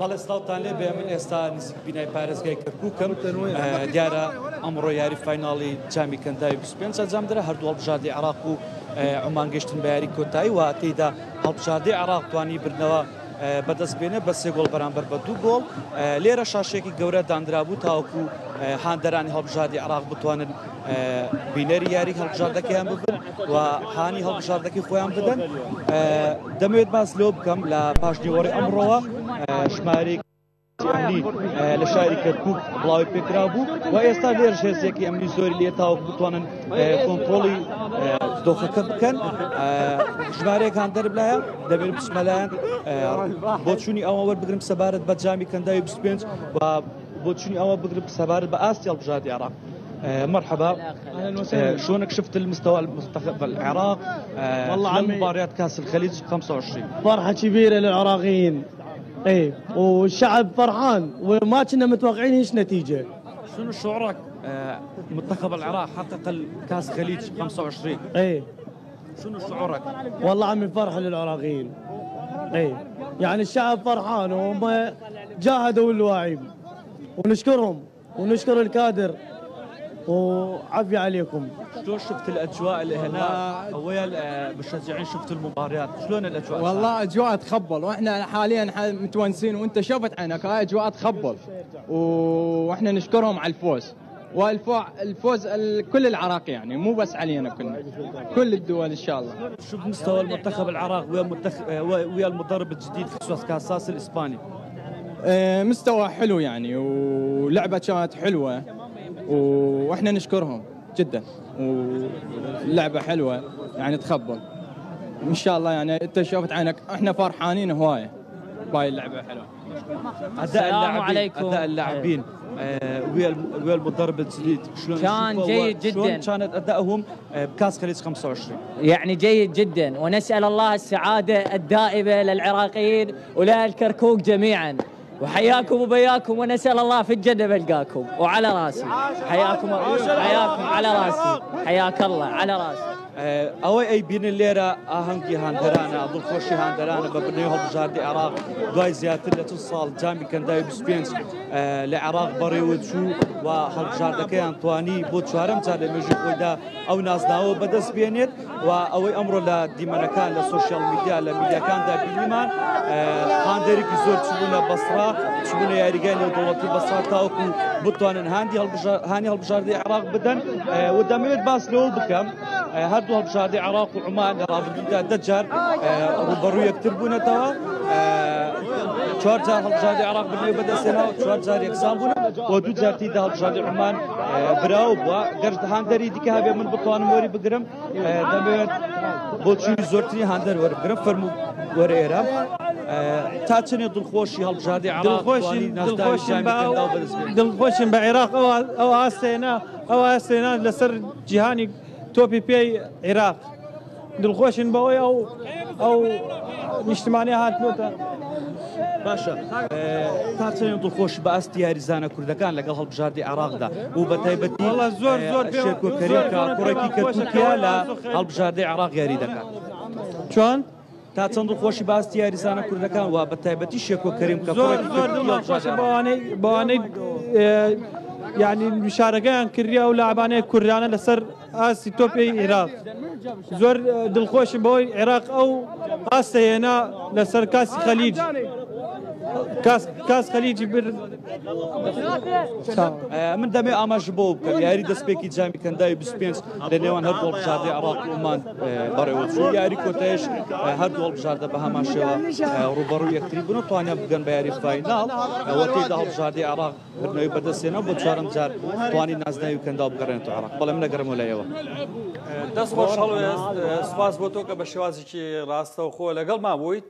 بەڵێ سڵاوتان لێ بێ من ئێستا نزیک بینای پارێزگای کەرکووکم دیارە ئەمڕۆ یاری فایناڵی جامی کەنداوی 25 ئەنجام درا هەردوو هەڵبژاردەی عێراق و عومان گەشتن بە یاری کۆتایی و تێیدا هەڵبژاردەی عێراق توانی بردنەوە بەدەست بێنێ بە 3 گۆڵ بەرامبەر بە 2 گۆڵ لێرە شاشێکی گەورە دانرابوو تاوەکو هاندەرانی هەڵبژاردەی عێراق بتوانن بینەری یاری هەڵبژاردەکەیان ببن و هانی هەڵبژاردەکەی خۆیان بدەن دەمەوێت باس لەوە بکەم لە پاشنیوەڕی ئەمڕۆوە ژمارەی ئەمنی لە شاری کەرکووک بڵاوی پێکرا بوو و ئێستا لێرە هێزێکی ئەمنی زۆری لێ تاوەکو بتوانن کۆنتڕۆڵی دۆخەکە بکەن ژمارەیەک هاندەر بلایە دەبێت بچمەلایەن بۆ چوونی ئەوە وەربگرم سەبارەت بە جامی کەنداوی 25 و بۆ چوونی ئەوە بگرم سەبارەت بە ئاستی هەڵبژاردەی عێراق. مرحبا، شلونك شفت المستوى المنتخب العراق والله مباريات كاس الخليج 25؟ فرحة كبيرة للعراقيين، اي والشعب فرحان وما كنا متوقعين ايش نتيجة. شنو شعورك منتخب العراق حقق الكاس الخليج 25؟ اي شنو شعورك؟ والله عمي فرحة للعراقيين، اي يعني الشعب فرحان وهم جاهدوا اللاعب ونشكرهم ونشكر الكادر وعافية عليكم. شلون شفت الاجواء اللي هنا؟ ويا المشجعين شفتوا المباريات، شلون الاجواء؟ والله اجواء تخبل واحنا حاليا متونسين وانت شفت عينك هاي اجواء تخبل واحنا نشكرهم على الفوز والفوز كل العراق يعني مو بس علينا كلنا كل الدول ان شاء الله. شوف مستوى المنتخب العراق ويا المدرب الجديد خصوص كاساس الاسباني. مستوى حلو يعني ولعبه كانت حلوه واحنا نشكرهم جدا واللعبه حلوه يعني تخبل ان شاء الله يعني انت شفت عينك احنا فرحانين هوايه باي اللعبه حلوه. اداء اللاعبين ويا المدرب الجديد شلون كان جيد جدا؟ شلون كانت ادائهم بكاس خليج 25؟ يعني جيد جدا ونسال الله السعاده الدائمه للعراقيين وللكركوك جميعا وحياكم وبياكم ونسأل الله في الجنة بلقاكم وعلى راسي حياكم على راسي حياك الله على راسي. ئەوەی ئەی بینن لێرە ئاهەنگی هاندەرانە دڵخۆشی هاندەرانە بە بنەوەی هەڵبژاردەی عێراق دوای زیاتر لە 2 ساڵ جامی کەنداوی 25 لە عێراق بەڕێوە چوو و هەڵبژاردەکەیان توانی بۆ چوارەم جار لە مێژووی خۆیدا ئەو نازناوە بەدەست بێنێت و ئەوەی ئەمڕۆ لە دیمەنەکان لە سوشیال میدیا لە میدیاکاندا بینیمان هاندێرێکی زۆر چبوونە بەسڕا چبوونە یاریگای نێودەوڵەتی بەسڕا تاوەکو بتوانن هانی هەڵبژاردەی عێراق بدەن و دەمەوێت باس لەوە بکەم هەردوو هەڵبژاردەی عێراق و عومان لە ڕابردوودا 10 جار ڕوبەڕووی یەکتر بوونەتەوە 4 جار هەڵبژاردەی عێراق بنەوەی بەدەستێناوە 4 جار یەکسان بوون و 2 جار تێیدا هەڵبژاردەی عومان براو بووە گەر هاندەری دیکە هەبێ من بتوانم وەری بگرم دەمەوێت بۆ چوونی زۆرترین هاندەر وەربگرم فەرموو وەرە ئێرە تا چنێ دڵخۆشی هەڵبژاردەی عێراق دڵخۆشین بە عێراق ئەو ئاستێنا لەسەر جیهانی تۆپی پێی عێراق دڵخۆشین بەوەی ئەو نیشتمانی هاتنۆتە. باشە تا چەند دڵخۆشی بە ئاستی یاریزانە کوردەکان لەگەڵ هەڵبژاردەی عێراقدا و بە تایبەتی زۆر شێرکۆکەریەکە کوڕێکی کەرکووکیا لە هەڵبژاردەی عێراق یاری دەکات. چۆن؟ تا چەند دڵخۆشی بە ئاستی یاریزانە کوردەکان و بە تایبەتی شێرکۆکەریم کە زۆر دڵخۆشی بەوانەی يعني مشاركة كريا ولا عبانة كريانة لسر آسي توبي العراق زور دلخوش بوي العراق أو آسي هنا لسر كاس خليج كاس خليج بر من دمي آماج بوب كان ياري دسبيكي جامي كان داي 25 لنيوان هردول بجاردة عراق ومان بريوت شو ياري كوتاش هردول بجاردة بهما شوا روبرو يكتريبونو توانيا بقن بياري فاينال وقتي ده بجاردة عراق برنوي بدسينا بجارم جار تواني ناس دايو كان داو بقرنتو عراق بلا من قرمو لايوا دەست خۆش هەڵوێست سپاس بۆ تۆ کە بە شێوازێکی ڕاستە و خۆ لەگەڵ ما بوویت.